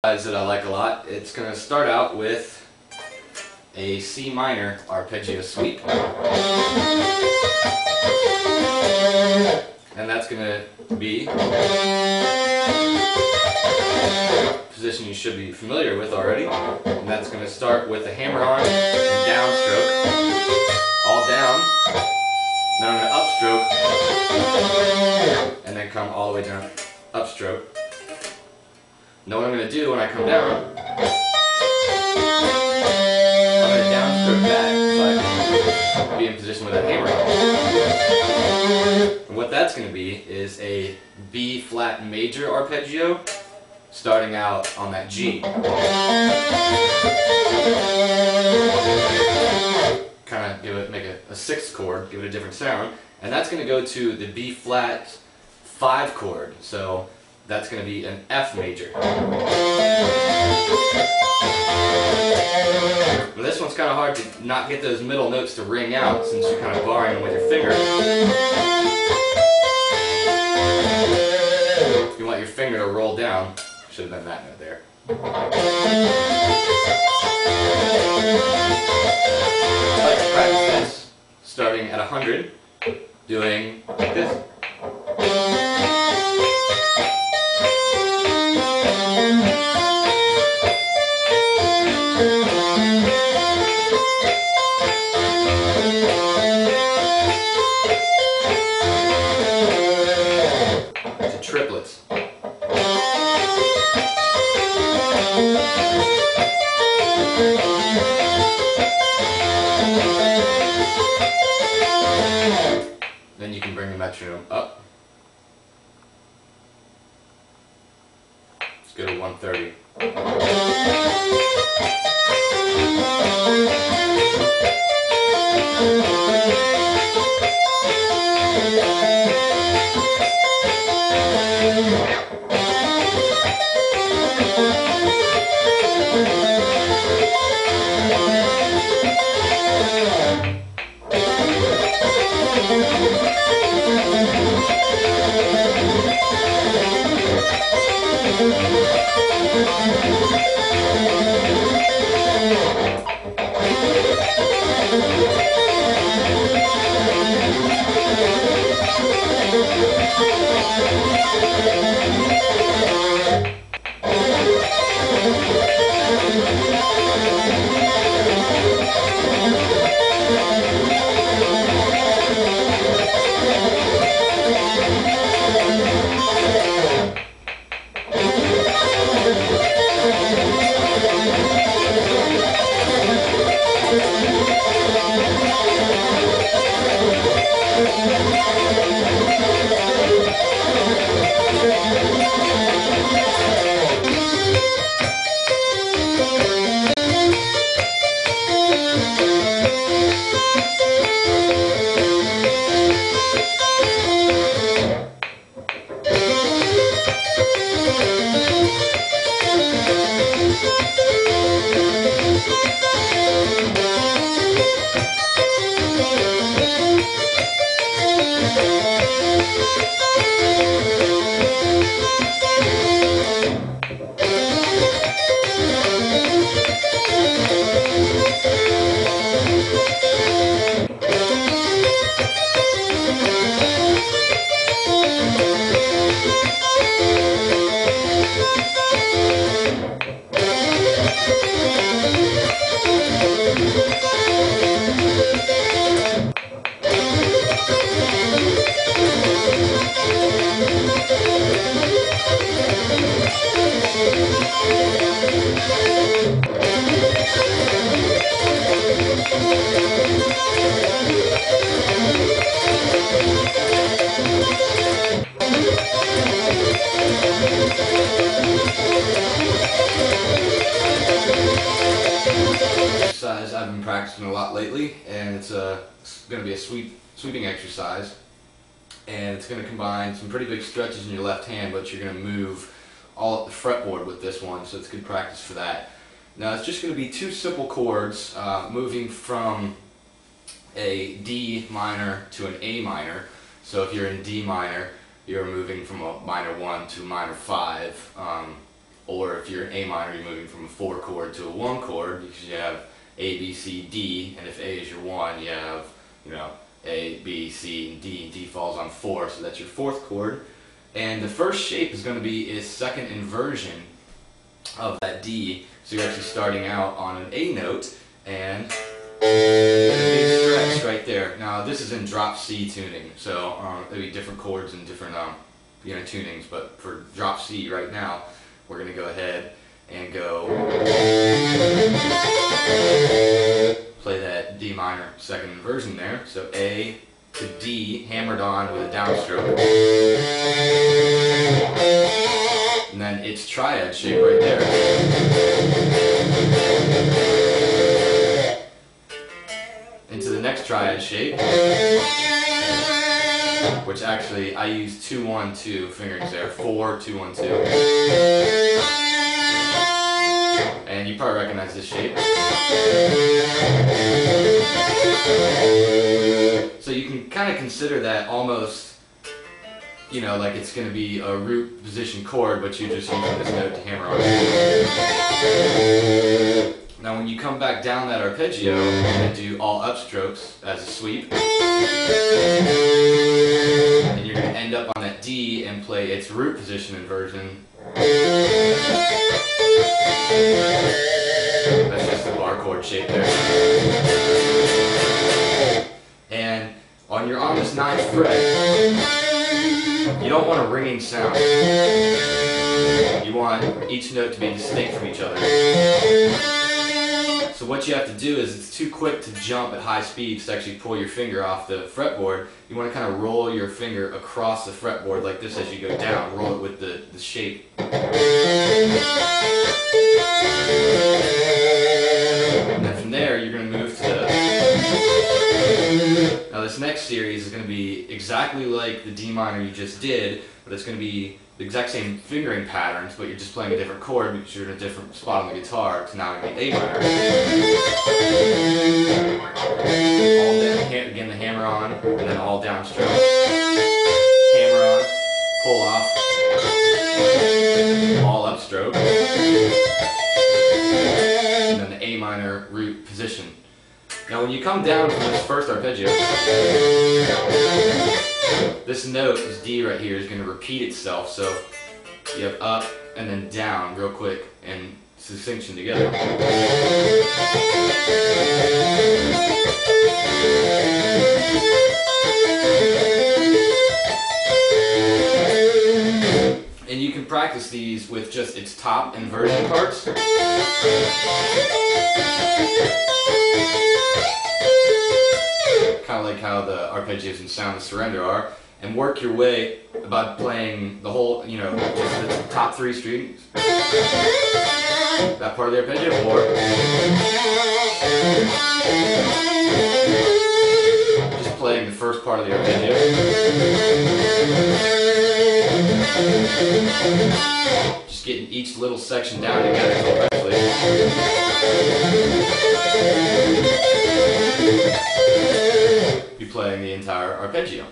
That I like a lot. It's going to start out with a C minor arpeggio sweep, and that's going to be a position you should be familiar with already, and that's going to start with a hammer on and downstroke, all down, then I'm going to upstroke, and then come all the way down, upstroke. Now what I'm going to do when I come down, I'm going to downstroke that so I can be in position with that hammer on. And what that's going to be is a B flat major arpeggio starting out on that G. Kind of make a sixth chord, give it a different sound, and that's going to go to the B flat 5 chord. So that's going to be an F major. Now this one's kind of hard to not get those middle notes to ring out since you're kind of barring them with your finger. You want your finger to roll down. Should have been that note there. I like to practice this starting at 100, doing like this. To triplets. Then you can bring the metronome up. Let's go to 130. Exercise I've been practicing a lot lately, and it's going to be a sweeping exercise, and it's going to combine some pretty big stretches in your left hand, but you're going to move all up the fretboard with this one, so it's good practice for that. Now it's just going to be 2 simple chords moving from a D minor to an A minor. So if you're in D minor, you're moving from a minor 1 to a minor 5. or if you're in A minor, you're moving from a 4 chord to a 1 chord because you have A, B, C, D, and if A is your 1, you have, you know, A, B, C, and D. D falls on 4, so that's your 4th chord. And the first shape is going to be a second inversion of that D. So you're actually starting out on an A note, and a big stretch right there. Now this is in drop C tuning, so there'll be different chords and different you know, tunings. But for drop C right now, we're going to go ahead and go play that D minor second inversion there. So A to D hammered on with a downstroke. And then it's triad shape right there. Into the next triad shape, which actually I use 2-1-2 fingerings there. 4-2-1-2. And you probably recognize this shape. So you can kind of consider that almost, you know, like it's going to be a root position chord, but you're just using this note to hammer on it. Now when you come back down that arpeggio, you're going to do all upstrokes as a sweep. And you're going to end up on that D and play its root position inversion. That's just the bar chord shape there. And on this 9th fret, you don't want a ringing sound. You want each note to be distinct from each other. So what you have to do is, it's too quick to jump at high speeds to actually pull your finger off the fretboard. You want to kind of roll your finger across the fretboard like this as you go down. Roll it with the shape. And then from there, you're going to move to now this next series is going to be exactly like the D minor you just did, but it's going to be the exact same fingering patterns, but you're just playing a different chord because you're in a different spot on the guitar. It's now going to be A minor. All down, again the hammer on, and then all downstroke. Hammer on, pull off, all upstroke, and then the A minor root position. Now when you come down from this first arpeggio, this note, this D right here, is going to repeat itself. So you have up and then down real quick and succinction together. And you can practice these with just its top inversion parts. Kind of like how the arpeggios in Sound of Surrender are, and work your way about playing the whole, you know, just the top 3 strings. That part of the arpeggio, or just playing the first part of the arpeggio. Just getting each little section down together correctly. Be playing the entire arpeggio.